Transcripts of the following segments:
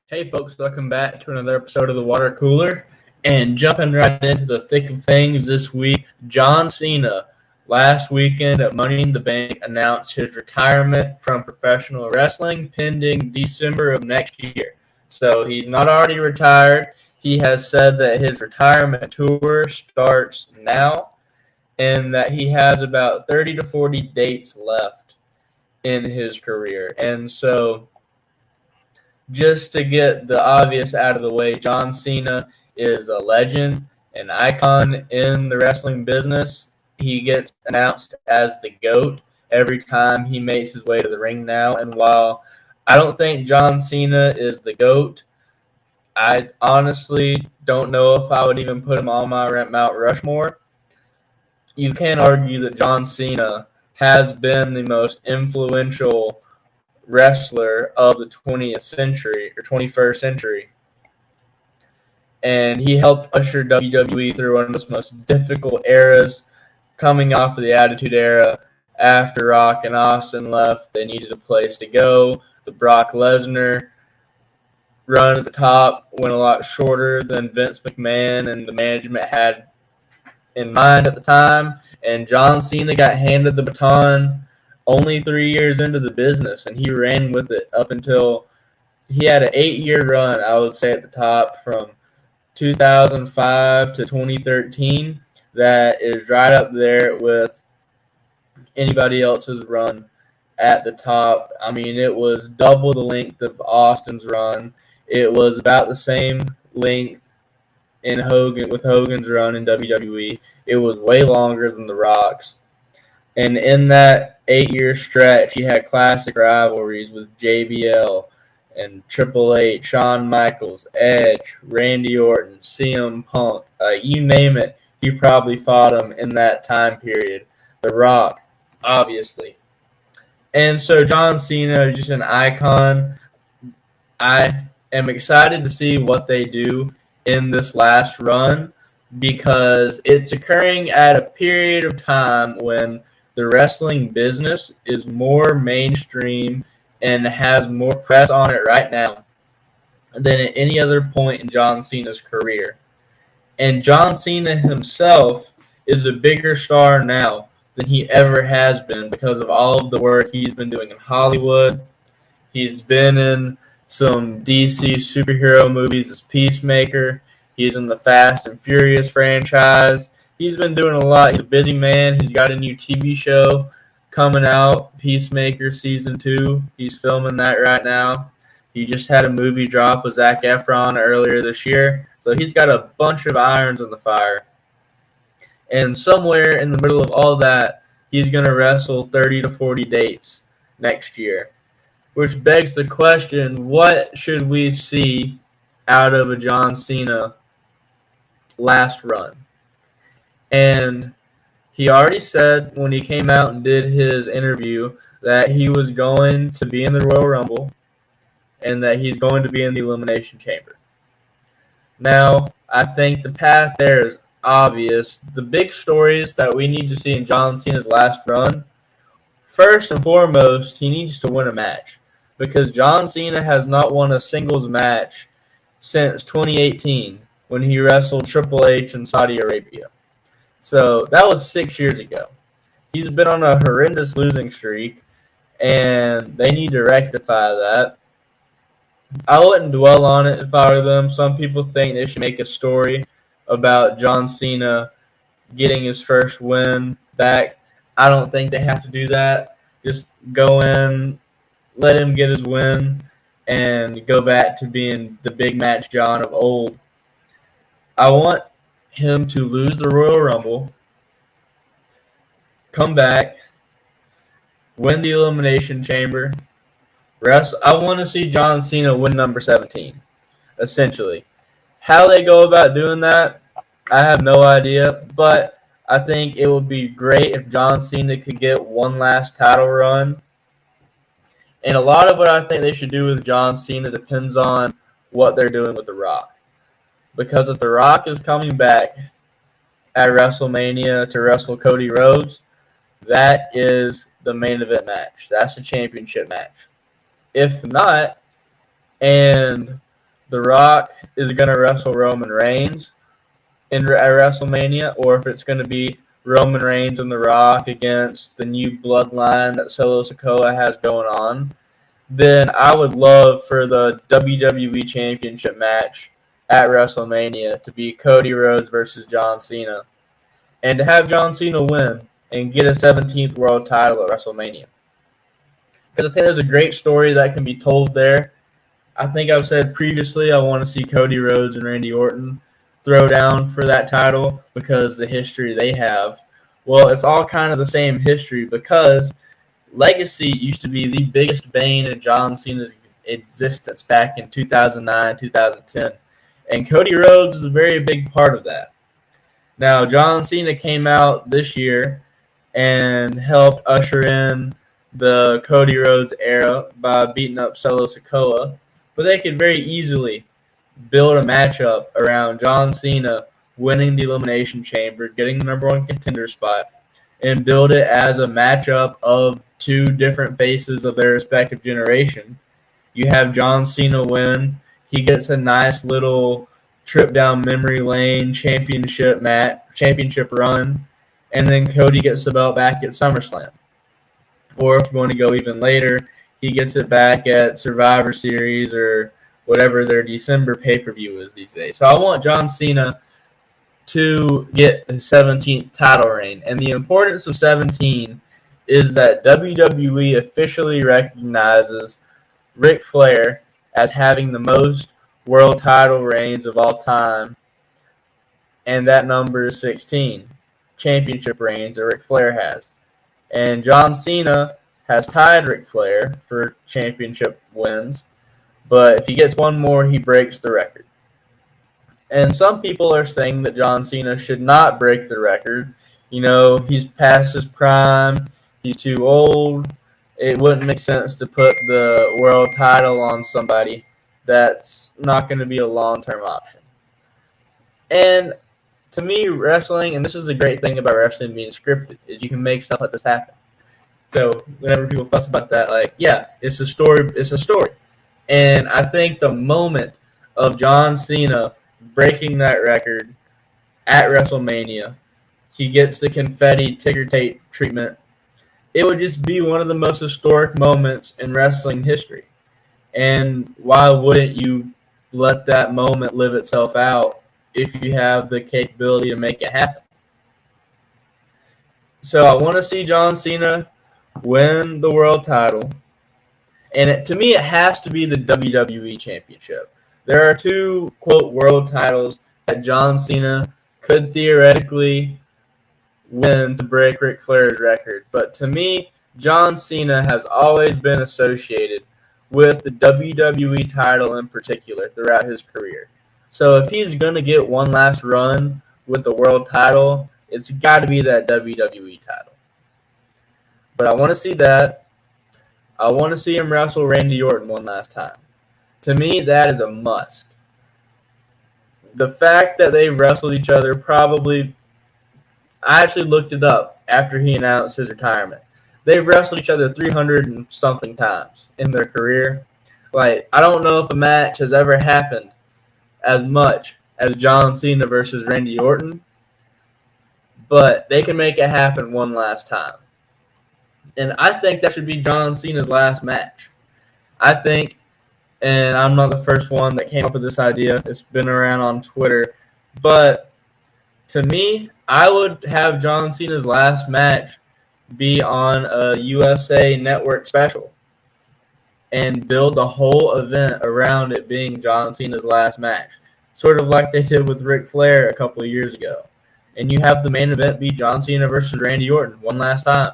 Hey folks, welcome back to another episode of the Water Cooler. And jumping right into the thick of things this week, John Cena, last weekend at Money in the Bank, announced his retirement from professional wrestling pending December of next year. So he's not already retired. He has said that his retirement tour starts now and that he has about 30 to 40 dates left in his career. And so just to get the obvious out of the way, John Cena is a legend, an icon in the wrestling business. He gets announced as the GOAT every time he makes his way to the ring now. And while I don't think John Cena is the GOAT, I honestly don't know if I would even put him on my Mount Rushmore. You can argue that John Cena has been the most influential wrestler of the 20th century or 21st century, and he helped usher WWE through one of the most difficult eras, coming off of the Attitude Era. After Rock and Austin left, they needed a place to go. The Brock Lesnar run at the top went a lot shorter than Vince McMahon and the management had in mind at the time, and John Cena got handed the baton only 3 years into the business, and he ran with it up until he had an 8-year run, I would say, at the top from 2005 to 2013. That is right up there with anybody else's run at the top. I mean, it was double the length of Austin's run. It was about the same length with Hogan's run in WWE. It was way longer than The Rock's. And in that 8-year stretch, he had classic rivalries with JBL and Triple H, Shawn Michaels, Edge, Randy Orton, CM Punk. You name it, he probably fought him in that time period. The Rock, obviously. And so John Cena is just an icon. I am excited to see what they do in this last run because it's occurring at a period of time when the wrestling business is more mainstream and has more press on it right now than at any other point in John Cena's career. And John Cena himself is a bigger star now than he ever has been because of all of the work he's been doing in Hollywood. He's been in some DC superhero movies as Peacemaker. He's in the Fast and Furious franchise. He's been doing a lot. He's a busy man. He's got a new TV show coming out, Peacemaker Season 2. He's filming that right now. He just had a movie drop with Zac Efron earlier this year. So he's got a bunch of irons in the fire. And somewhere in the middle of all that, he's going to wrestle 30 to 40 dates next year. Which begs the question, what should we see out of a John Cena last run? And he already said when he came out and did his interview that he was going to be in the Royal Rumble and that he's going to be in the Elimination Chamber. Now, I think the path there is obvious. The big stories that we need to see in John Cena's last run, first and foremost, he needs to win a match because John Cena has not won a singles match since 2018 when he wrestled Triple H in Saudi Arabia. So that was 6 years ago. He's been on a horrendous losing streak, and they need to rectify that. I wouldn't dwell on it if I were them. Some people think they should make a story about John Cena getting his first win back. I don't think they have to do that. Just go in, let him get his win, and go back to being the big match John of old. I want him to lose the Royal Rumble, come back, win the Elimination Chamber. I want to see John Cena win number 17, essentially. How they go about doing that, I have no idea, but I think it would be great if John Cena could get one last title run. And a lot of what I think they should do with John Cena depends on what they're doing with The Rock. Because if The Rock is coming back at WrestleMania to wrestle Cody Rhodes, that is the main event match. That's the championship match. If not, and The Rock is going to wrestle Roman Reigns at WrestleMania, or if it's going to be Roman Reigns and The Rock against the new bloodline that Solo Sikoa has going on, then I would love for the WWE Championship match at WrestleMania to be Cody Rhodes versus John Cena, and to have John Cena win and get a 17th world title at WrestleMania. Because I think there's a great story that can be told there. I think I've said previously I want to see Cody Rhodes and Randy Orton throw down for that title because the history they have. Well, it's all kind of the same history because Legacy used to be the biggest bane in John Cena's existence back in 2009, 2010. And Cody Rhodes is a very big part of that. Now, John Cena came out this year and helped usher in the Cody Rhodes era by beating up Solo Sikoa, but they could very easily build a matchup around John Cena winning the Elimination Chamber, getting the #1 contender spot, and build it as a matchup of two different faces of their respective generation. You have John Cena win. He gets a nice little trip down memory lane championship run, and then Cody gets the belt back at SummerSlam. Or if you want to go even later, he gets it back at Survivor Series or whatever their December pay-per-view is these days. So I want John Cena to get the 17th title reign. And the importance of 17 is that WWE officially recognizes Ric Flair as having the most world title reigns of all time. And that number is 16 championship reigns that Ric Flair has. And John Cena has tied Ric Flair for championship wins, but if he gets one more, he breaks the record. And some people are saying that John Cena should not break the record. You know, he's past his prime, he's too old. It wouldn't make sense to put the world title on somebody that's not going to be a long-term option. And to me, wrestling, and this is the great thing about wrestling being scripted, is you can make stuff like this happen. So whenever people fuss about that, like, yeah, it's a story. It's a story. And I think the moment of John Cena breaking that record at WrestleMania, he gets the confetti ticker tape treatment. It would just be one of the most historic moments in wrestling history. And why wouldn't you let that moment live itself out if you have the capability to make it happen? So I want to see John Cena win the world title. And to me, it has to be the WWE Championship. There are two, quote, world titles that John Cena could theoretically win to break Ric Flair's record. But to me, John Cena has always been associated with the WWE title in particular throughout his career. So if he's going to get one last run with the world title, it's got to be that WWE title. But I want to see that. I want to see him wrestle Randy Orton one last time. To me, that is a must. The fact that they wrestled each other probably... I actually looked it up after he announced his retirement. They've wrestled each other 300 and something times in their career. Like, I don't know if a match has ever happened as much as John Cena versus Randy Orton, but they can make it happen one last time. And I think that should be John Cena's last match. I think, and I'm not the first one that came up with this idea, it's been around on Twitter, but to me, I would have John Cena's last match be on a USA Network special and build the whole event around it being John Cena's last match, sort of like they did with Ric Flair a couple of years ago. And you have the main event be John Cena versus Randy Orton one last time.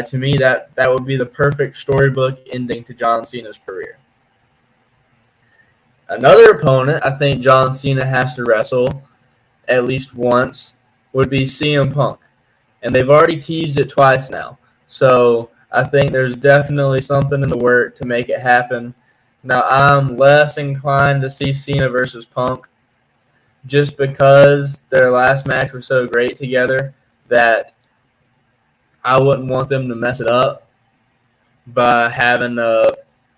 To me, that would be the perfect storybook ending to John Cena's career. Another opponent I think John Cena has to wrestle at least once would be CM Punk. And they've already teased it twice now. So I think there's definitely something in the work to make it happen. Now, I'm less inclined to see Cena versus Punk just because their last match was so great together that I wouldn't want them to mess it up by having a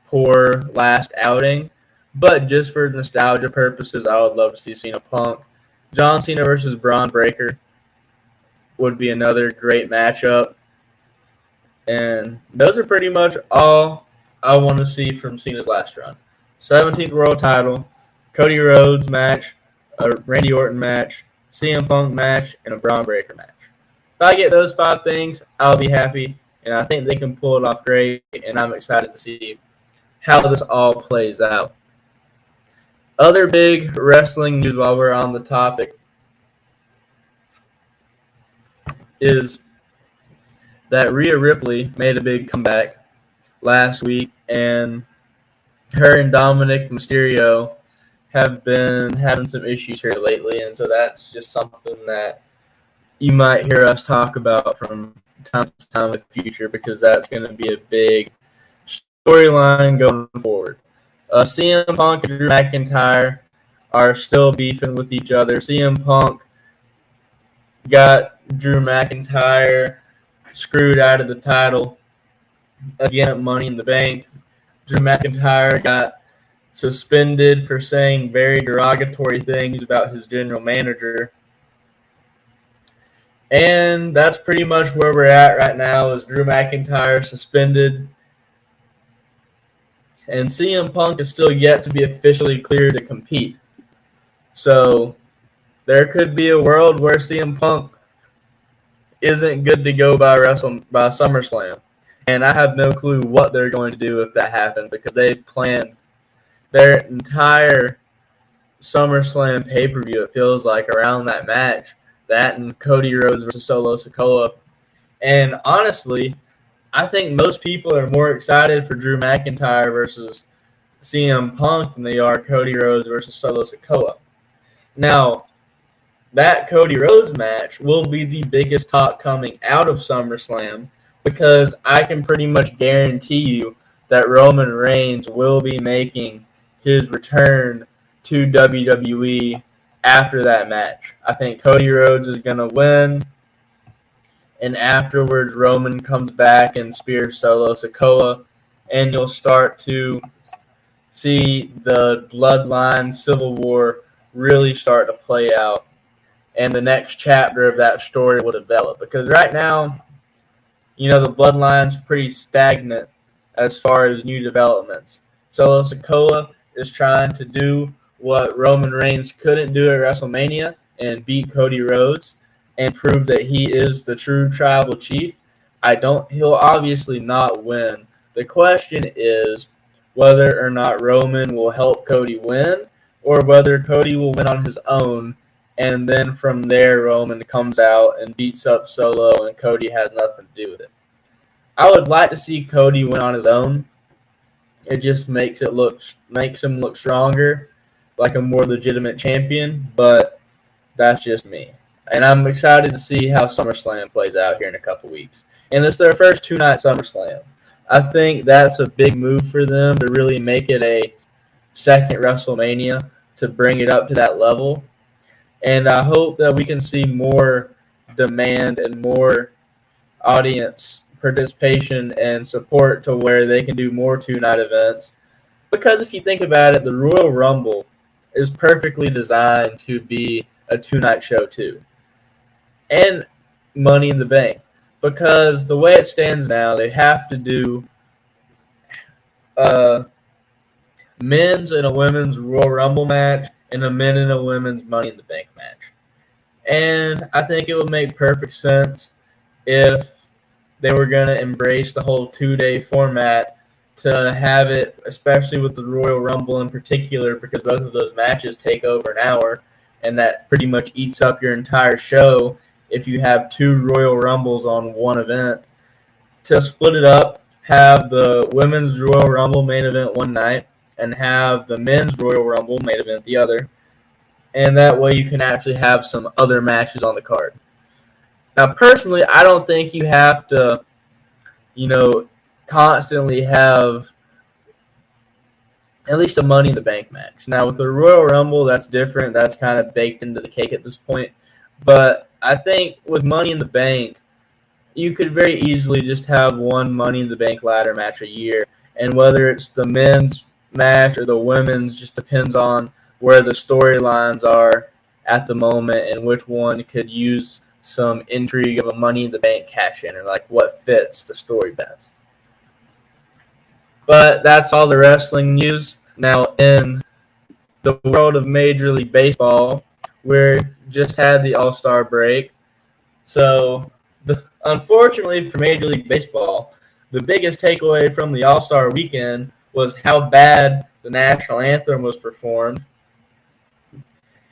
poor last outing. But just for nostalgia purposes, I would love to see Cena Punk. John Cena versus Braun Breaker would be another great matchup. And those are pretty much all I want to see from Cena's last run. 17th World Title, Cody Rhodes match, a Randy Orton match, CM Punk match, and a Braun Breaker match. If I get those 5 things, I'll be happy, and I think they can pull it off great, and I'm excited to see how this all plays out. Other big wrestling news while we're on the topic is that Rhea Ripley made a big comeback last week, and her and Dominic Mysterio have been having some issues here lately, and so that's just something that you might hear us talk about from time to time in the future, because that's going to be a big storyline going forward. CM Punk and Drew McIntyre are still beefing with each other. CM Punk got Drew McIntyre screwed out of the title again at Money in the Bank. Drew McIntyre got suspended for saying very derogatory things about his general manager. And that's pretty much where we're at right now, is Drew McIntyre suspended. And CM Punk is still yet to be officially cleared to compete. So there could be a world where CM Punk isn't good to go by SummerSlam. And I have no clue what they're going to do if that happens, because they've planned their entire SummerSlam pay-per-view, it feels like, around that match. That and Cody Rhodes versus Solo Sikoa. And honestly, I think most people are more excited for Drew McIntyre versus CM Punk than they are Cody Rhodes versus Solo Sikoa. Now, that Cody Rhodes match will be the biggest talk coming out of SummerSlam, because I can pretty much guarantee you that Roman Reigns will be making his return to WWE after that match. I think Cody Rhodes is going to win, and afterwards Roman comes back and spears Solo Sikoa, and you'll start to see the Bloodline Civil War really start to play out, and the next chapter of that story will develop. Because right now, the Bloodline's pretty stagnant as far as new developments. Solo Sikoa is trying to do what Roman Reigns couldn't do at WrestleMania and beat Cody Rhodes and prove that he is the true tribal chief. He'll obviously not win. The question is whether or not Roman will help Cody win, or whether Cody will win on his own, and then from there Roman comes out and beats up Solo and Cody has nothing to do with it. I would like to see Cody win on his own. It just makes him look stronger, like a more legitimate champion, but that's just me. And I'm excited to see how SummerSlam plays out here in a couple weeks. And it's their first 2-night SummerSlam. I think that's a big move for them to really make it a second WrestleMania, to bring it up to that level. And I hope that we can see more demand and more audience participation and support to where they can do more 2-night events. Because if you think about it, the Royal Rumble is perfectly designed to be a 2-night show too. And Money in the Bank. Because the way it stands now, they have to do a men's and a women's Royal Rumble match and a men and a women's Money in the Bank match. And I think it would make perfect sense if they were going to embrace the whole 2-day format, to have it, especially with the Royal Rumble in particular, because both of those matches take over an hour, and that pretty much eats up your entire show if you have 2 Royal Rumbles on one event. To split it up, have the women's Royal Rumble main event one night, and have the men's Royal Rumble main event the other. And that way you can actually have some other matches on the card. Now, personally, I don't think you have to, constantly have at least a Money in the Bank match. Now, with the Royal Rumble, that's different. That's kind of baked into the cake at this point. But I think with Money in the Bank, you could very easily just have one Money in the Bank ladder match a year. And whether it's the men's match or the women's just depends on where the storylines are at the moment and which one could use some intrigue of a Money in the Bank cash-in or like what fits the story best. But that's all the wrestling news. Now, in the world of Major League Baseball, we just had the All-Star break. So, unfortunately for Major League Baseball, the biggest takeaway from the All-Star weekend was how bad the national anthem was performed.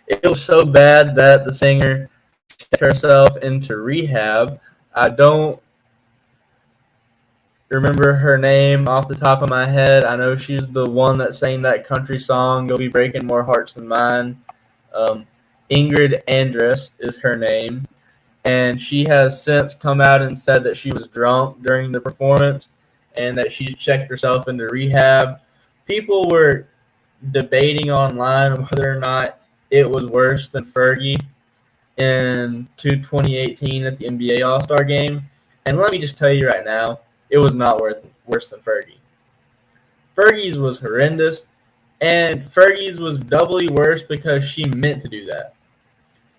It was so bad that the singer checked herself into rehab. I don't remember her name off the top of my head. I know she's the one that sang that country song, "You'll Be Breaking More Hearts Than Mine." Ingrid Andress is her name, and she has since come out and said that she was drunk during the performance and that she checked herself into rehab. People were debating online whether or not it was worse than Fergie in 2018 at the NBA All-Star game, and let me just tell you right now, it was not worse than Fergie. Fergie's was horrendous, and Fergie's was doubly worse because she meant to do that.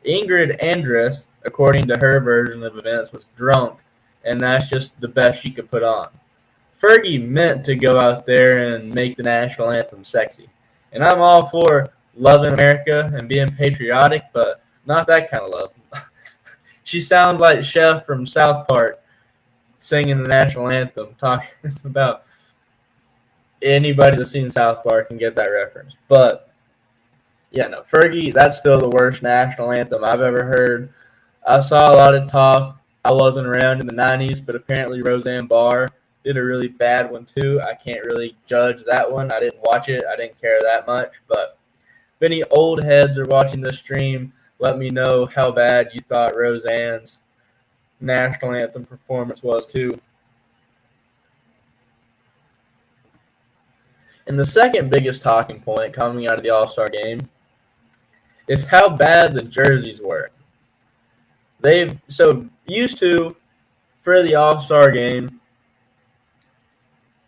Ingrid Andress, according to her version of events, was drunk, and that's just the best she could put on. Fergie meant to go out there and make the national anthem sexy. And I'm all for loving America and being patriotic, but not that kind of love. She sounds like Chef from South Park singing the national anthem, talking about anybody that's seen South Park can get that reference. But, yeah, no, Fergie, that's still the worst national anthem I've ever heard. I saw a lot of talk. I wasn't around in the 90s, but apparently Roseanne Barr did a really bad one too. I can't really judge that one. I didn't watch it. I didn't care that much. But if any old heads are watching this stream, let me know how bad you thought Roseanne's national anthem performance was too. And the second biggest talking point coming out of the All-Star game is how bad the jerseys were. So used to, for the All-Star game,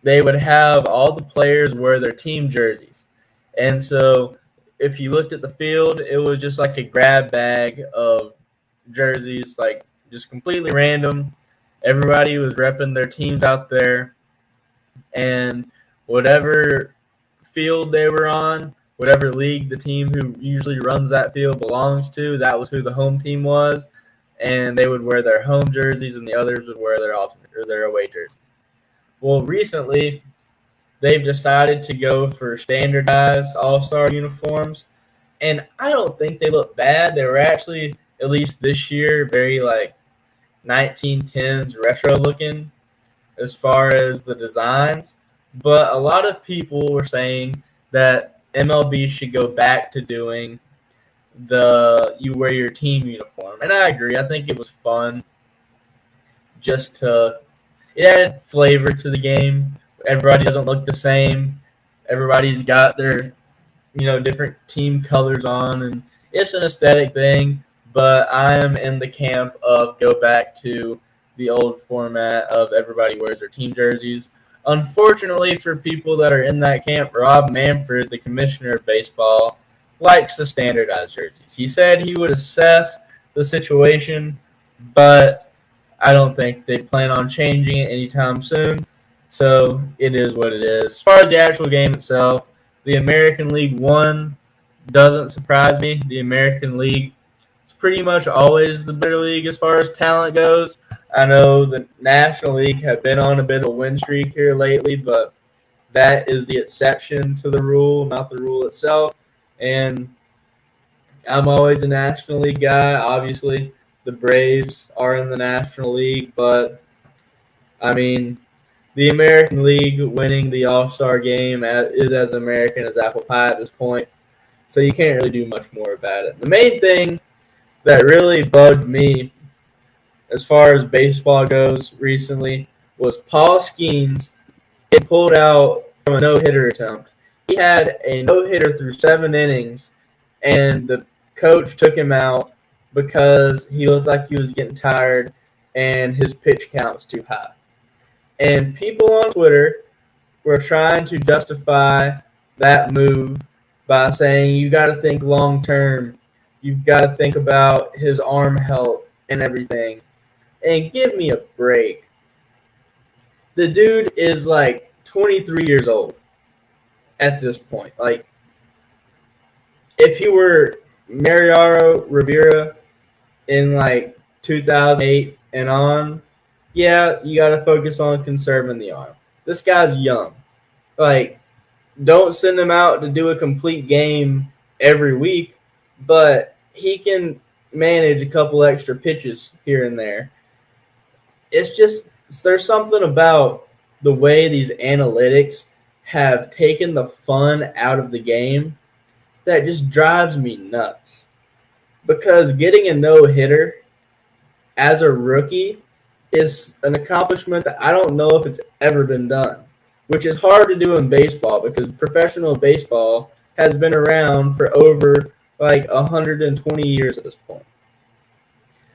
they would have all the players wear their team jerseys. And so if you looked at the field, it was just like a grab bag of jerseys, like just completely random. Everybody was repping their teams out there. And whatever field they were on, whatever league the team who usually runs that field belongs to, that was who the home team was. And they would wear their home jerseys, and the others would wear their alternate or their away jerseys. Well, recently, they've decided to go for standardized All-Star uniforms, and I don't think they look bad. They were actually, at least this year, very like 1910s retro looking as far as the designs. But a lot of people were saying that MLB should go back to doing you wear your team uniform. And I agree. I think it was fun it added flavor to the game. Everybody doesn't look the same. Everybody's got their, different team colors on, and it's an aesthetic thing. But I am in the camp of go back to the old format of everybody wears their team jerseys. Unfortunately for people that are in that camp, Rob Manfred, the commissioner of baseball, likes the standardized jerseys. He said he would assess the situation, but I don't think they plan on changing it anytime soon. So it is what it is. As far as the actual game itself, the American League won. Doesn't surprise me. The American League is pretty much always the better league as far as talent goes. I know the National League have been on a bit of a win streak here lately, but that is the exception to the rule, not the rule itself. And I'm always a National League guy. Obviously, the Braves are in the National League, but, the American League winning the All-Star game is as American as apple pie at this point, so you can't really do much more about it. The main thing that really bugged me as far as baseball goes recently was Paul Skeens getting pulled out from a no-hitter attempt. He had a no-hitter through 7 innings, and the coach took him out because he looked like he was getting tired and his pitch count was too high. And people on Twitter were trying to justify that move by saying you got to think long term. You've got to think about his arm health and everything. And give me a break. The dude is like 23 years old at this point. Like, if he were Mariano Rivera in like 2008 and on, yeah, you got to focus on conserving the arm. This guy's young. Like, don't send him out to do a complete game every week, but he can manage a couple extra pitches here and there. It's just, there's something about the way these analytics have taken the fun out of the game that just drives me nuts. Because getting a no-hitter as a rookie is an accomplishment that I don't know if it's ever been done, which is hard to do in baseball because professional baseball has been around for over like 120 years at this point.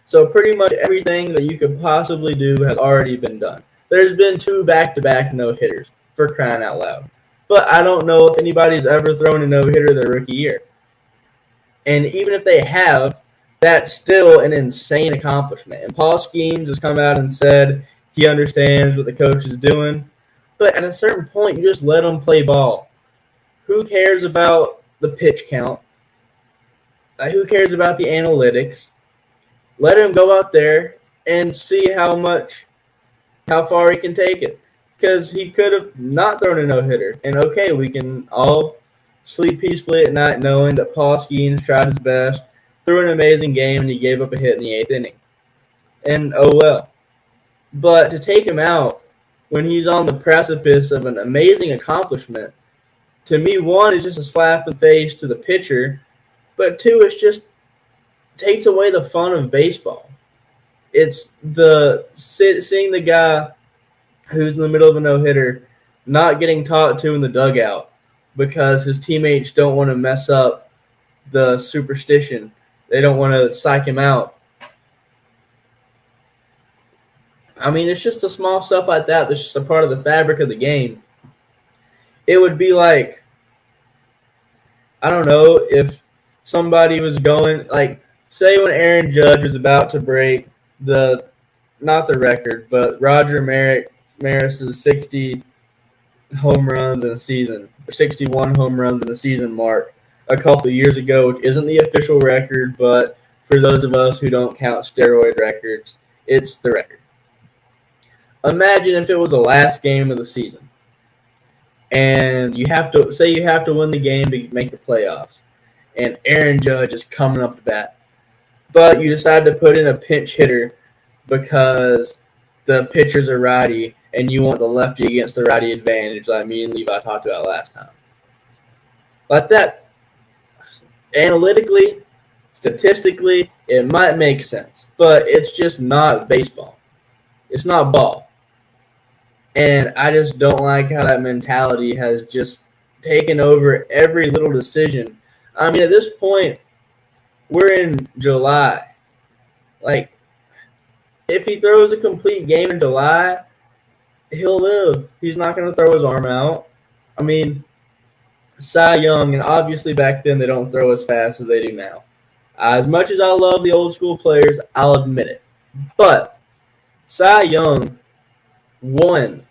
So pretty much everything that you could possibly do has already been done. There's been 2 back-to-back no-hitters, for crying out loud. But I don't know if anybody's ever thrown a no-hitter their rookie year. And even if they have, that's still an insane accomplishment. And Paul Skeens has come out and said he understands what the coach is doing. But at a certain point, you just let them play ball. Who cares about the pitch count? Who cares about the analytics? Let him go out there and see how far he can take it. Because he could have not thrown a no-hitter. And okay, we can all sleep peacefully at night knowing that Paul Skeens tried his best, threw an amazing game, and he gave up a hit in the 8th inning. And oh well. But to take him out when he's on the precipice of an amazing accomplishment, to me, 1, is just a slap in the face to the pitcher, but 2, it's just takes away the fun of baseball. It's seeing the guy who's in the middle of a no-hitter not getting talked to in the dugout because his teammates don't want to mess up the superstition. They don't want to psych him out. I mean, it's just the small stuff like that that's just a part of the fabric of the game. It would be like, I don't know, if somebody was going, like, say when Aaron Judge was about to break not the record, but Roger Maris's 60 home runs in a season, or 61 home runs in a season mark a couple of years ago, which isn't the official record, but for those of us who don't count steroid records, it's the record. Imagine if it was the last game of the season, and you have to win the game to make the playoffs, and Aaron Judge is coming up to bat, but you decide to put in a pinch hitter because the pitcher's a righty, and you want the lefty against the righty advantage, like me and Levi talked about last time. Like that, analytically, statistically, it might make sense, but it's just not baseball. It's not ball. And I just don't like how that mentality has just taken over every little decision. I mean, at this point, we're in July. Like, if he throws a complete game in July, he'll live. He's not going to throw his arm out. I mean, Cy Young, and obviously back then they don't throw as fast as they do now. As much as I love the old school players, I'll admit it. But Cy Young won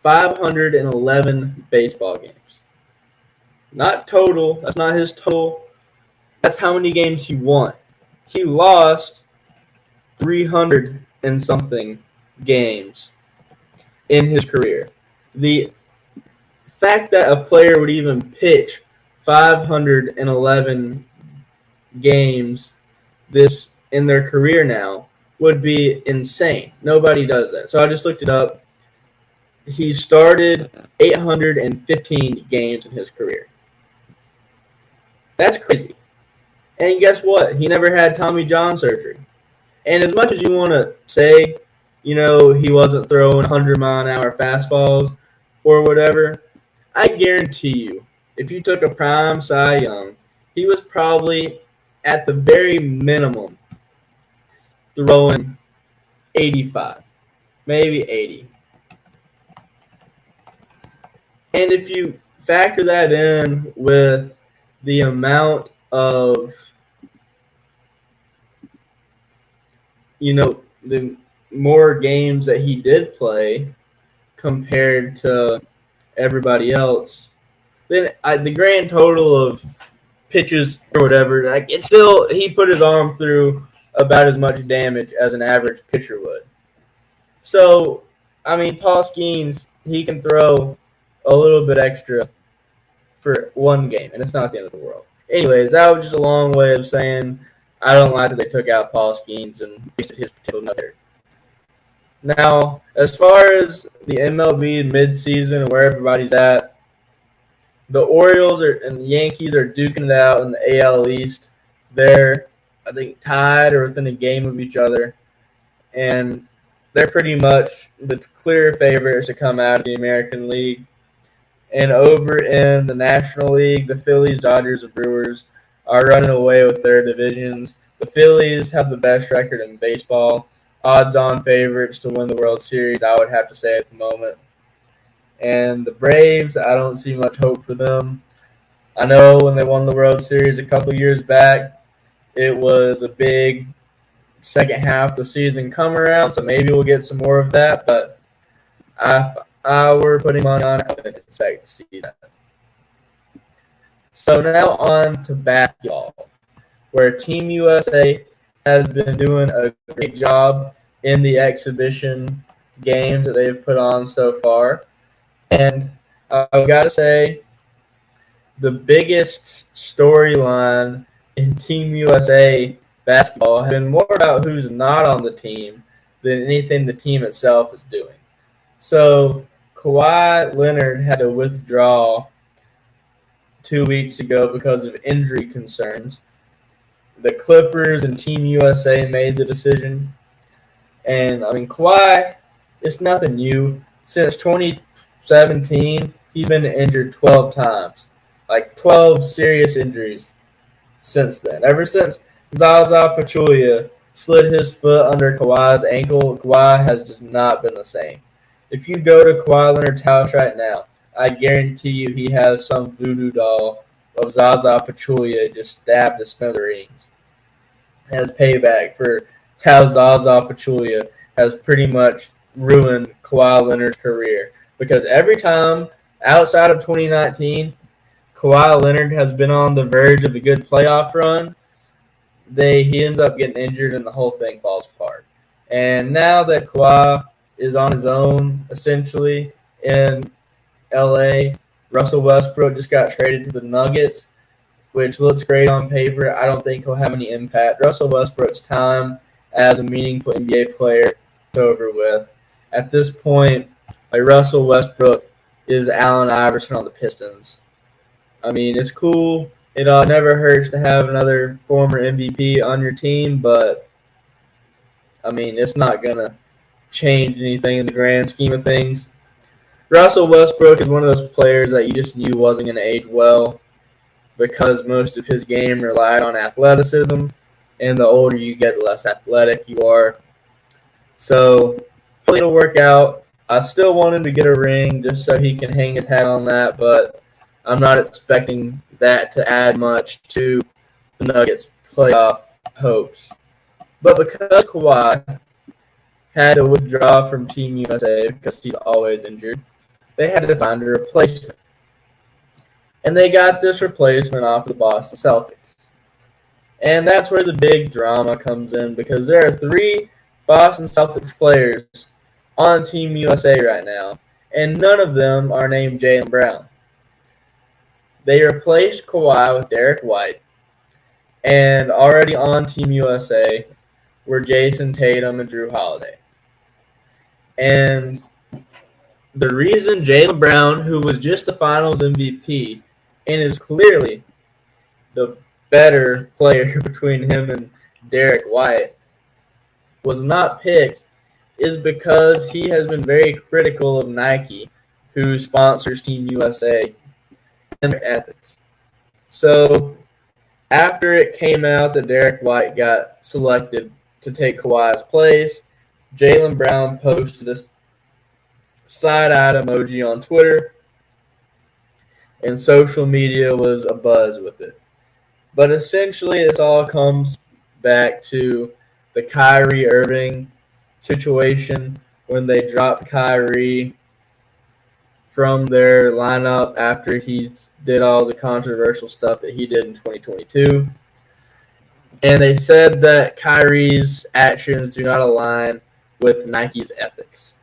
511 baseball games. Not total. That's not his total. That's how many games he won. He lost 300 and something games in his career. The fact that a player would even pitch 511 games this in their career now would be insane. Nobody does that. So I just looked it up. He started 815 games in his career. That's crazy. And guess what? He never had Tommy John surgery. And as much as you want to say, he wasn't throwing 100-mile-an-hour fastballs or whatever, I guarantee you, if you took a prime Cy Young, he was probably, at the very minimum, throwing 85, maybe 80. And if you factor that in with the amount of, the more games that he did play compared to everybody else, then the grand total of pitches or whatever, like it's still, he put his arm through about as much damage as an average pitcher would. So, I mean, Paul Skeens, he can throw a little bit extra for one game, and it's not the end of the world. Anyways, that was just a long way of saying I don't like that they took out Paul Skeens and wasted his potential nutter. Now, as far as the MLB midseason and where everybody's at, the Orioles and the Yankees are duking it out in the AL East. They're, I think, tied or within a game of each other, and they're pretty much the clear favorites to come out of the American League. And over in the National League, the Phillies, Dodgers, and Brewers are running away with their divisions. The Phillies have the best record in baseball. Odds-on favorites to win the World Series, I would have to say at the moment. And the Braves, I don't see much hope for them. I know when they won the World Series a couple years back, it was a big second half of the season come around, so maybe we'll get some more of that. But if I were putting money on it, I wouldn't expect to see that. So now on to basketball, where Team USA has been doing a great job in the exhibition games that they've put on so far. And I've got to say, the biggest storyline in Team USA basketball has been more about who's not on the team than anything the team itself is doing. So Kawhi Leonard had to withdraw 2 weeks ago because of injury concerns. The Clippers and Team USA made the decision. And, I mean, Kawhi, it's nothing new. Since 2017, he's been injured 12 times. Like, 12 serious injuries since then. Ever since Zaza Pachulia slid his foot under Kawhi's ankle, Kawhi has just not been the same. If you go to Kawhi Leonard's house right now, I guarantee you he has some voodoo doll of Zaza Pachulia just stabbed to smithereens as payback for how Zaza Pachulia has pretty much ruined Kawhi Leonard's career. Because every time outside of 2019, Kawhi Leonard has been on the verge of a good playoff run, he ends up getting injured and the whole thing falls apart. And now that Kawhi is on his own, essentially, in LA, Russell Westbrook just got traded to the Nuggets, which looks great on paper. I don't think he'll have any impact. Russell Westbrook's time as a meaningful NBA player is over with. At this point, Russell Westbrook is Allen Iverson on the Pistons. I mean, it's cool. It never hurts to have another former MVP on your team, but, I mean, it's not going to change anything in the grand scheme of things. Russell Westbrook is one of those players that you just knew wasn't going to age well because most of his game relied on athleticism, and the older you get, the less athletic you are. So, hopefully it'll work out. I still want him to get a ring just so he can hang his hat on that, but I'm not expecting that to add much to the Nuggets' playoff hopes. But because Kawhi had to withdraw from Team USA because he's always injured, they had to find a replacement. And they got this replacement off the Boston Celtics. And that's where the big drama comes in because there are 3 Boston Celtics players on Team USA right now, and none of them are named Jaylen Brown. They replaced Kawhi with Derek White, and already on Team USA were Jason Tatum and Drew Holiday. And the reason Jaylen Brown, who was just the Finals MVP and is clearly the better player between him and Derek White, was not picked is because he has been very critical of Nike, who sponsors Team USA, and their ethics. So after it came out that Derek White got selected to take Kawhi's place, Jaylen Brown posted a side-eyed emoji on Twitter and social media was abuzz with it. But essentially, this all comes back to the Kyrie Irving situation when they dropped Kyrie from their lineup after he did all the controversial stuff that he did in 2022. And they said that Kyrie's actions do not align with Nike's ethics.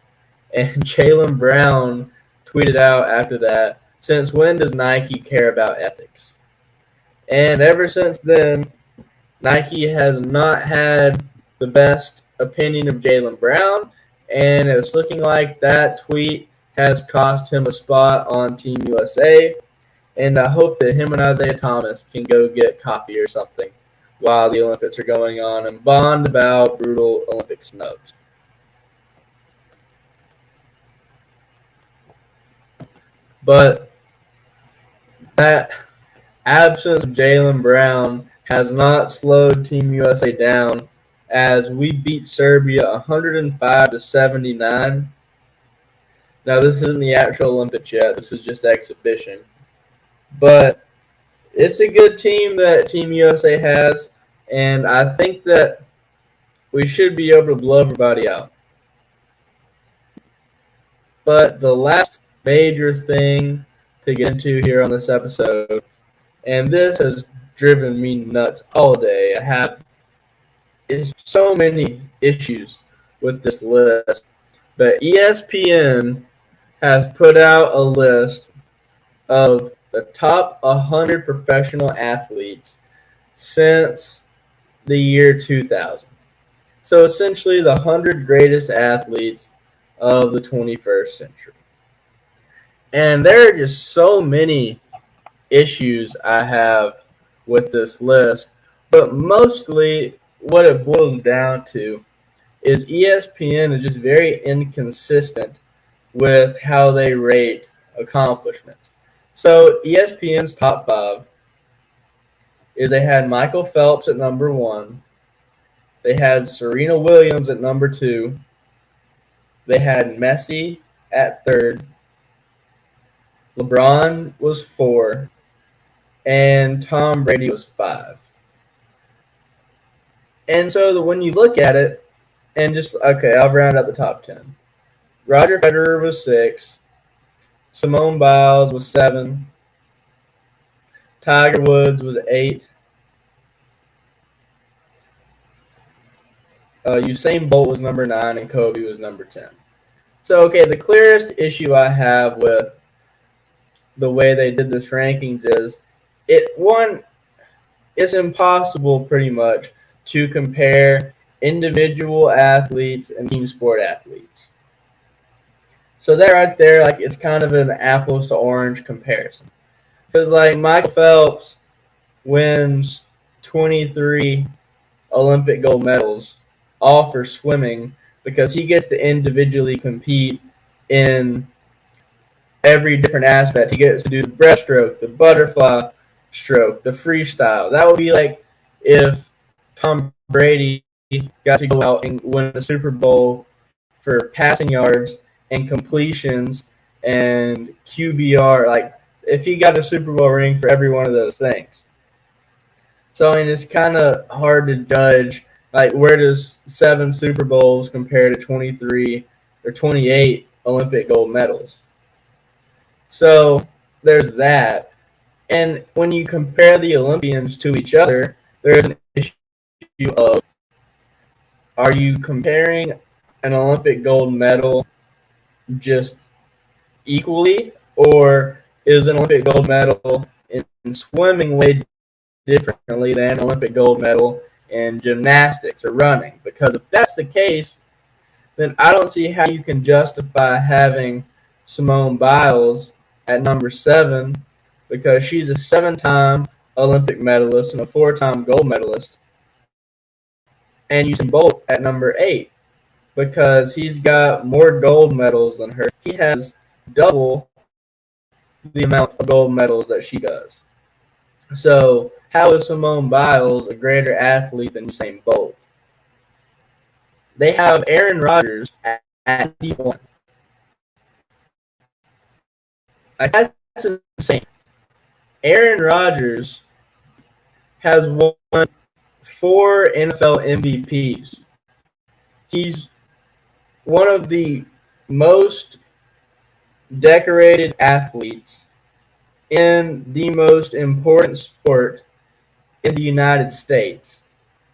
And Jaylen Brown tweeted out after that, "Since when does Nike care about ethics?" And ever since then, Nike has not had the best opinion of Jaylen Brown, and it's looking like that tweet has cost him a spot on Team USA. And I hope that him and Isaiah Thomas can go get coffee or something while the Olympics are going on and bond about brutal Olympic snubs. But that absence of Jaylen Brown has not slowed Team USA down as we beat Serbia 105-79. Now, this isn't the actual Olympics yet. This is just exhibition. But it's a good team that Team USA has, and I think that we should be able to blow everybody out. But the last major thing to get into here on this episode, and this has driven me nuts all day. I have so many issues with this list, but ESPN has put out a list of the top 100 professional athletes since the year 2000. So essentially the 100 greatest athletes of the 21st century. And there are just so many issues I have with this list, but mostly what it boils down to is ESPN is just very inconsistent with how they rate accomplishments. So ESPN's top 5 is they had Michael Phelps at number 1, they had Serena Williams at number 2, they had Messi at 3rd, LeBron was 4, and Tom Brady was 5. And so when you look at it, and just, okay, I'll round out the top 10. Roger Federer was 6, Simone Biles was 7, Tiger Woods was 8, Usain Bolt was number 9, and Kobe was number 10. So, okay, the clearest issue I have with the way they did this rankings is, it's impossible pretty much to compare individual athletes and team sport athletes. So that right there, like, it's kind of an apples to orange comparison. Because, like, Mike Phelps wins 23 Olympic gold medals, all for swimming, because he gets to individually compete in every different aspect. He gets to do the breaststroke, the butterfly stroke, the freestyle. That would be like if Tom Brady got to go out and win the Super Bowl for passing yards and completions and QBR, like if he got a Super Bowl ring for every one of those things. So, I mean, it's kind of hard to judge, like, where does 7 Super Bowls compare to 23 or 28 Olympic gold medals? So there's that. And when you compare the Olympians to each other, there's an issue of, are you comparing an Olympic gold medal just equally, or is an Olympic gold medal in swimming weighed differently than an Olympic gold medal in gymnastics or running? Because if that's the case, then I don't see how you can justify having Simone Biles at number 7, because she's a 7-time Olympic medalist and a 4-time gold medalist, and Usain Bolt at number 8 because he's got more gold medals than her. He has double the amount of gold medals that she does. So how is Simone Biles a greater athlete than Usain Bolt? They have Aaron Rodgers at 91. Like, that's insane. Aaron Rodgers has won 4 NFL MVPs. He's one of the most decorated athletes in the most important sport in the United States,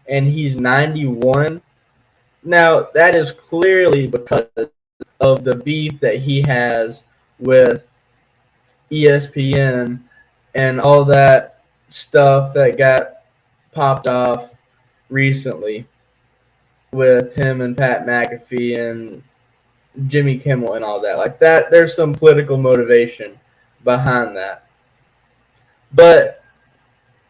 and he's 91. Now, that is clearly because of the beef that he has with ESPN and all that stuff that got popped off recently with him and Pat McAfee and Jimmy Kimmel and all that. Like that, there's some political motivation behind that. But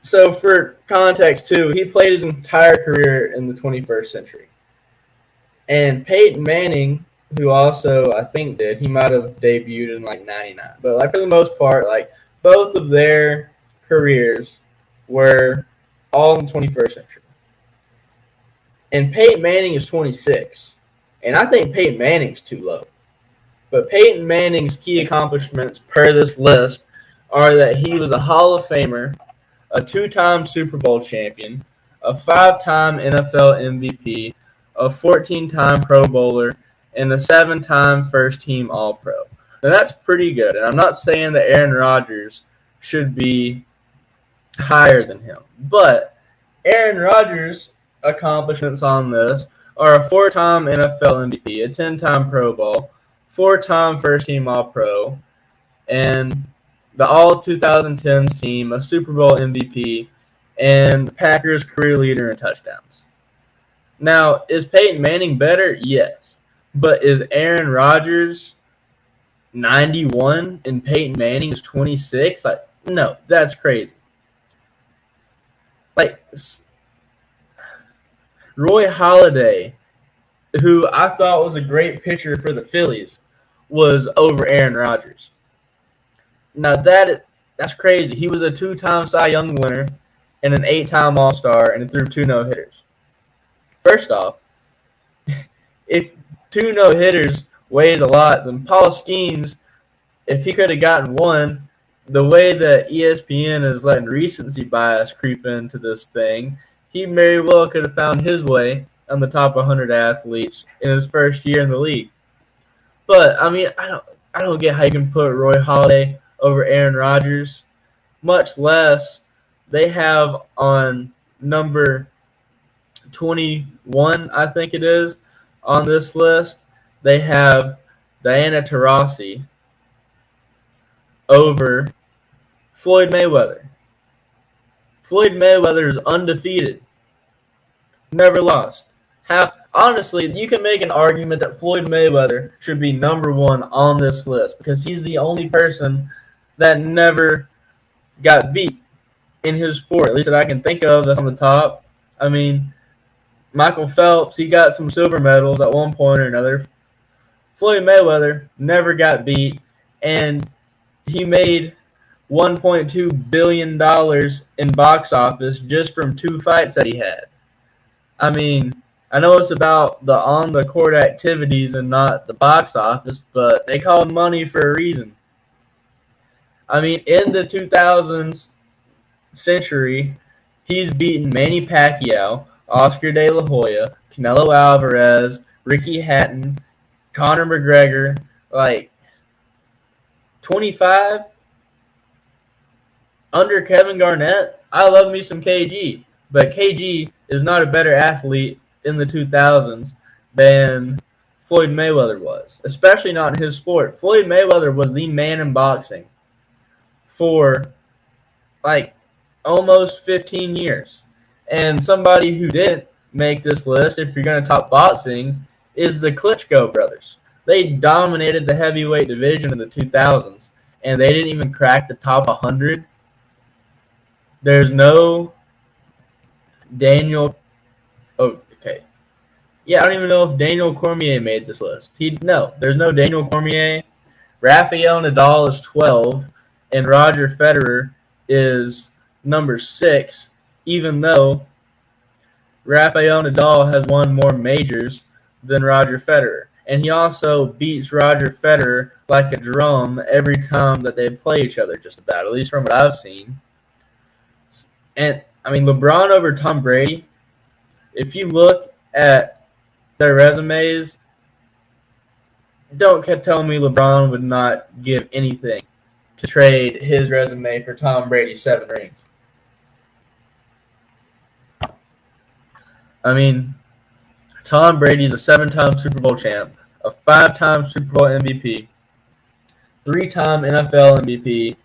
so for context too, he played his entire career in the 21st century. And Peyton Manning, who also I think did, he might have debuted in like 99. But like for the most part, like both of their careers were all in the 21st century. And Peyton Manning is 26. And I think Peyton Manning's too low. But Peyton Manning's key accomplishments per this list are that he was a Hall of Famer, a 2-time Super Bowl champion, a 5-time NFL MVP, a 14-time Pro Bowler, and a 7-time first-team All-Pro. Now that's pretty good. And I'm not saying that Aaron Rodgers should be higher than him. But Aaron Rodgers' accomplishments on this are a 4-time NFL MVP, a 10-time Pro Bowl, 4-time first-team All-Pro, and the All-2010s team, a Super Bowl MVP, and the Packers' career leader in touchdowns. Now, is Peyton Manning better? Yes. But is Aaron Rodgers 91 and Peyton Manning is 26? Like, no, that's crazy. Like, Roy Halladay, who I thought was a great pitcher for the Phillies, was over Aaron Rodgers. Now that's crazy. He was a 2-time Cy Young winner and an 8-time All-Star and threw 2 no-hitters. First off, if 2 no-hitters weighs a lot, then Paul Skeens, if he could have gotten 1, the way that ESPN is letting recency bias creep into this thing, he very well could have found his way on the top 100 athletes in his first year in the league. But I mean, I don't get how you can put Roy Halladay over Aaron Rodgers. Much less, they have on number 21, I think it is, on this list, they have Diana Taurasi over Floyd Mayweather. Floyd Mayweather is undefeated. Never lost. Honestly, you can make an argument that Floyd Mayweather should be number 1 on this list because he's the only person that never got beat in his sport, at least that I can think of that's on the top. I mean, Michael Phelps, he got some silver medals at one point or another. Floyd Mayweather never got beat, and he made $1.2 billion in box office just from 2 fights that he had. I mean, I know it's about the on-the-court activities and not the box office, but they call it money for a reason. I mean, in the 2000s century, he's beaten Manny Pacquiao, Oscar De La Hoya, Canelo Alvarez, Ricky Hatton, Conor McGregor, like 25 under Kevin Garnett. I love me some KG, but KG is not a better athlete in the 2000s than Floyd Mayweather was, especially not in his sport. Floyd Mayweather was the man in boxing for like almost 15 years. And somebody who didn't make this list, if you're going to talk boxing, is the Klitschko brothers. They dominated the heavyweight division in the 2000s, and they didn't even crack the top 100. There's no Daniel. Oh, okay. Yeah, I don't even know if Daniel Cormier made this list. No, there's no Daniel Cormier. Rafael Nadal is 12, and Roger Federer is number 6, even though Rafael Nadal has won more majors than Roger Federer. and he also beats Roger Federer like a drum every time that they play each other, just about, at least from what I've seen. And, I mean, LeBron over Tom Brady, if you look at their resumes, don't tell me LeBron would not give anything to trade his resume for Tom Brady's 7 rings. I mean, Tom Brady's a 7-time Super Bowl champ, a 5-time Super Bowl MVP, 3-time NFL MVP,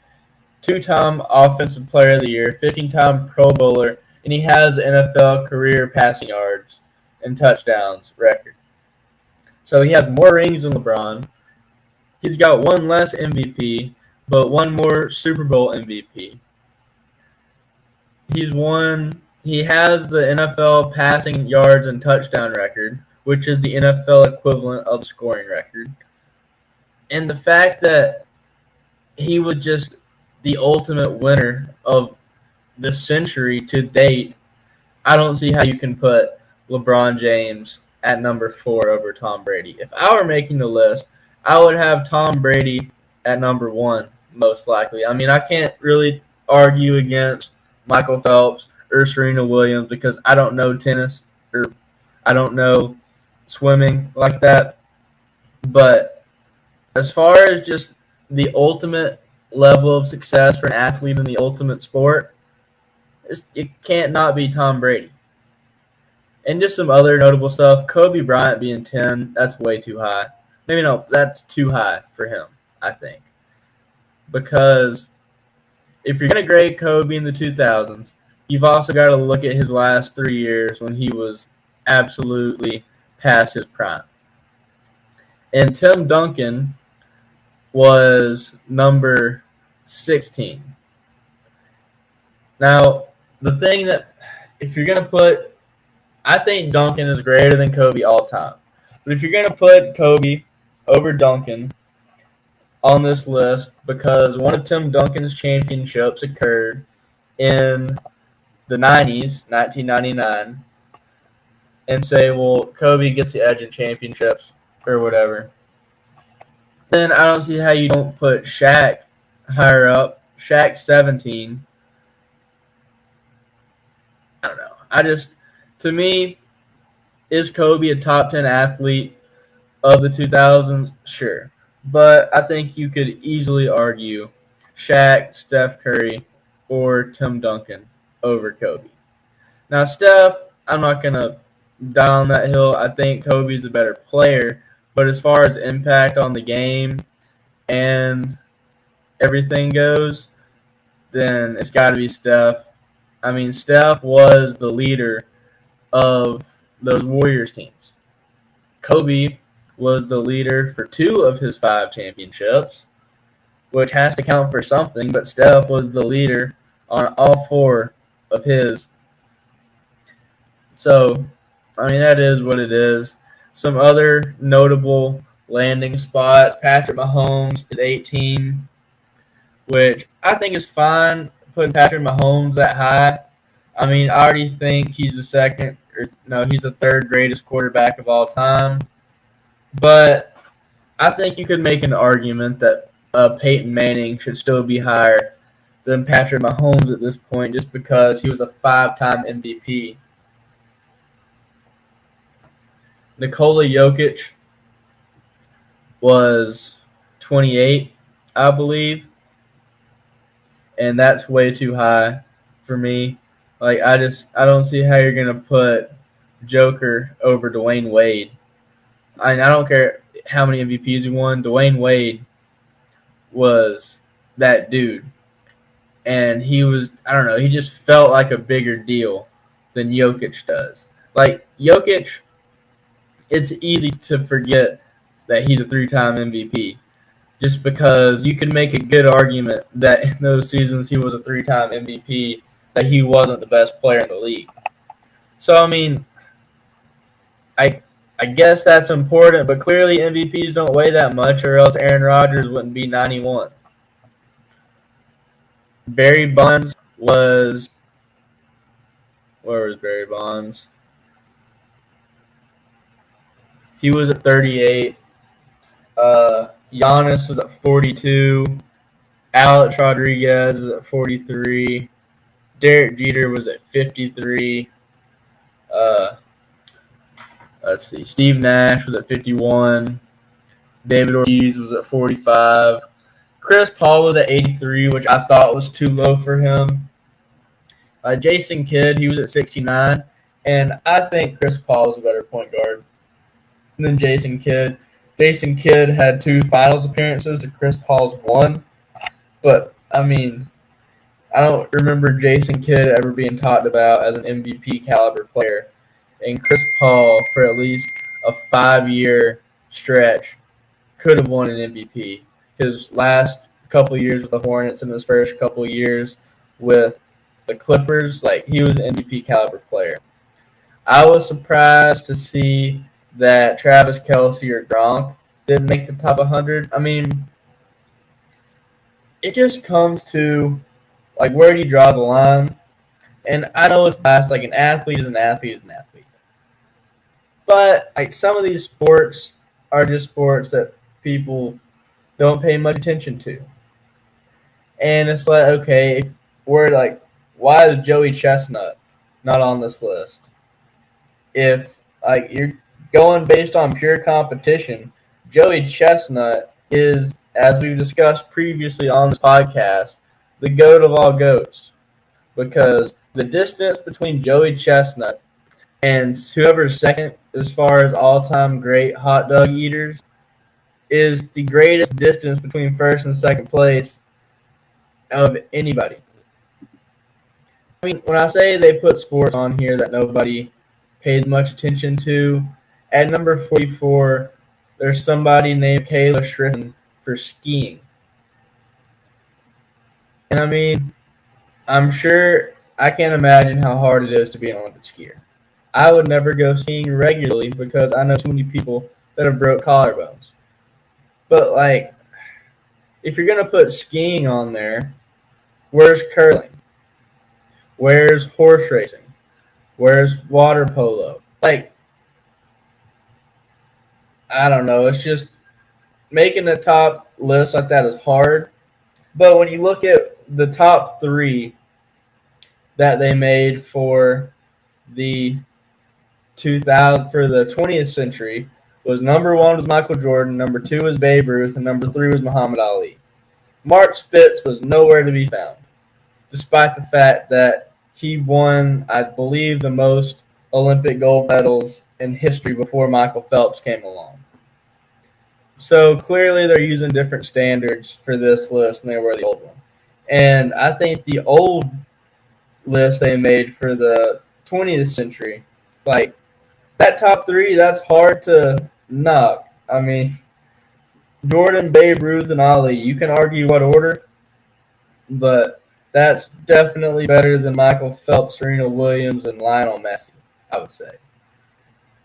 2-time Offensive Player of the Year, 15-time Pro Bowler, and he has the NFL career passing yards and touchdowns record. So he has more rings than LeBron. He's got 1 less MVP, but 1 more Super Bowl MVP. He has the NFL passing yards and touchdown record, which is the NFL equivalent of scoring record. And the fact that he was just the ultimate winner of the century to date, I don't see how you can put LeBron James at number 4 over Tom Brady. If I were making the list, I would have Tom Brady at number 1, most likely. I mean, I can't really argue against Michael Phelps or Serena Williams because I don't know tennis or I don't know swimming like that. But as far as just the ultimate level of success for an athlete in the ultimate sport, it can't not be Tom Brady. And just some other notable stuff. Kobe Bryant being 10, that's way too high. Maybe no, that's too high for him, I think. Because if you're going to grade Kobe in the 2000s, you've also got to look at his last 3 years when he was absolutely past his prime. And Tim Duncan was number 16. Now, the thing that, if you're going to put, I think Duncan is greater than Kobe all time. But if you're going to put Kobe over Duncan on this list because one of Tim Duncan's championships occurred in the 90s, 1999, and say, well, Kobe gets the edge in championships or whatever, then I don't see how you don't put Shaq higher up. Shaq 17. I don't know. To me, is Kobe a top 10 athlete of the 2000s? Sure. But I think you could easily argue Shaq, Steph Curry, or Tim Duncan over Kobe. Now, Steph, I'm not going to die on that hill. I think Kobe's a better player. But as far as impact on the game and everything goes, then it's got to be Steph. I mean, Steph was the leader of those Warriors teams. Kobe was the leader for 2 of his 5 championships, which has to count for something, but Steph was the leader on all 4 of his. So, I mean, that is what it is. Some other notable landing spots. Patrick Mahomes is 18, which I think is fine putting Patrick Mahomes that high. I mean, I already think he's he's the 3rd greatest quarterback of all time. But I think you could make an argument that Peyton Manning should still be higher than Patrick Mahomes at this point just because he was a 5-time MVP. Nikola Jokic was 28, I believe. And that's way too high for me. Like, I don't see how you're going to put Joker over Dwayne Wade. I don't care how many MVPs he won. Dwayne Wade was that dude. And he was, I don't know, he just felt like a bigger deal than Jokic does. Like, Jokic, it's easy to forget that he's a 3-time MVP. Just because you can make a good argument that in those seasons he was a 3-time MVP, that he wasn't the best player in the league. So, I mean, I guess that's important, but clearly MVPs don't weigh that much, or else Aaron Rodgers wouldn't be 91. Barry Bonds was – where was Barry Bonds? He was at 38. Giannis was at 42. Alex Rodriguez was at 43. Derek Jeter was at 53. Uh, let's see. Steve Nash was at 51. David Ortiz was at 45. Chris Paul was at 83, which I thought was too low for him. Jason Kidd, he was at 69. And I think Chris Paul is a better point guard than Jason Kidd. Jason Kidd had 2 finals appearances and Chris Paul's 1. But, I mean, I don't remember Jason Kidd ever being talked about as an MVP caliber player. And Chris Paul, for at least a 5-year stretch, could have won an MVP. His last couple years with the Hornets and his first couple years with the Clippers, he was an MVP caliber player. I was surprised to see that Travis Kelce or Gronk didn't make the top 100. I mean, it just comes to, where do you draw the line? And I know it's past, an athlete is an athlete is an athlete. But, some of these sports are just sports that people don't pay much attention to. And it's okay, we're why is Joey Chestnut not on this list? If, you're going based on pure competition, Joey Chestnut is, as we've discussed previously on this podcast, the GOAT of all GOATs. Because the distance between Joey Chestnut and whoever's second as far as all-time great hot dog eaters is the greatest distance between first and second place of anybody. I mean, when I say they put sports on here that nobody paid much attention to, at number 44, there's somebody named Kayla Schriffen for skiing. And I mean, I'm sure I can't imagine how hard it is to be an Olympic skier. I would never go skiing regularly because I know too many people that have broke collarbones. But, if you're going to put skiing on there, where's curling? Where's horse racing? Where's water polo? I don't know. It's just making a top list like that is hard. But when you look at the top 3 that they made for the 20th century, was number 1 was Michael Jordan, number 2 was Babe Ruth, and number 3 was Muhammad Ali. Mark Spitz was nowhere to be found, despite the fact that he won, I believe, the most Olympic gold medals in history before Michael Phelps came along. So clearly they're using different standards for this list than they were the old one. And I think the old list they made for the 20th century, that top 3, that's hard to knock. I mean, Jordan, Babe Ruth, and Ali, you can argue what order, but that's definitely better than Michael Phelps, Serena Williams, and Lionel Messi, I would say.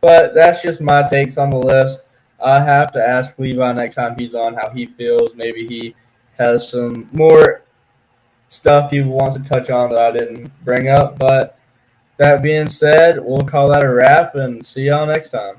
But that's just my takes on the list. I have to ask Levi next time he's on how he feels. Maybe he has some more stuff he wants to touch on that I didn't bring up. But that being said, we'll call that a wrap and see y'all next time.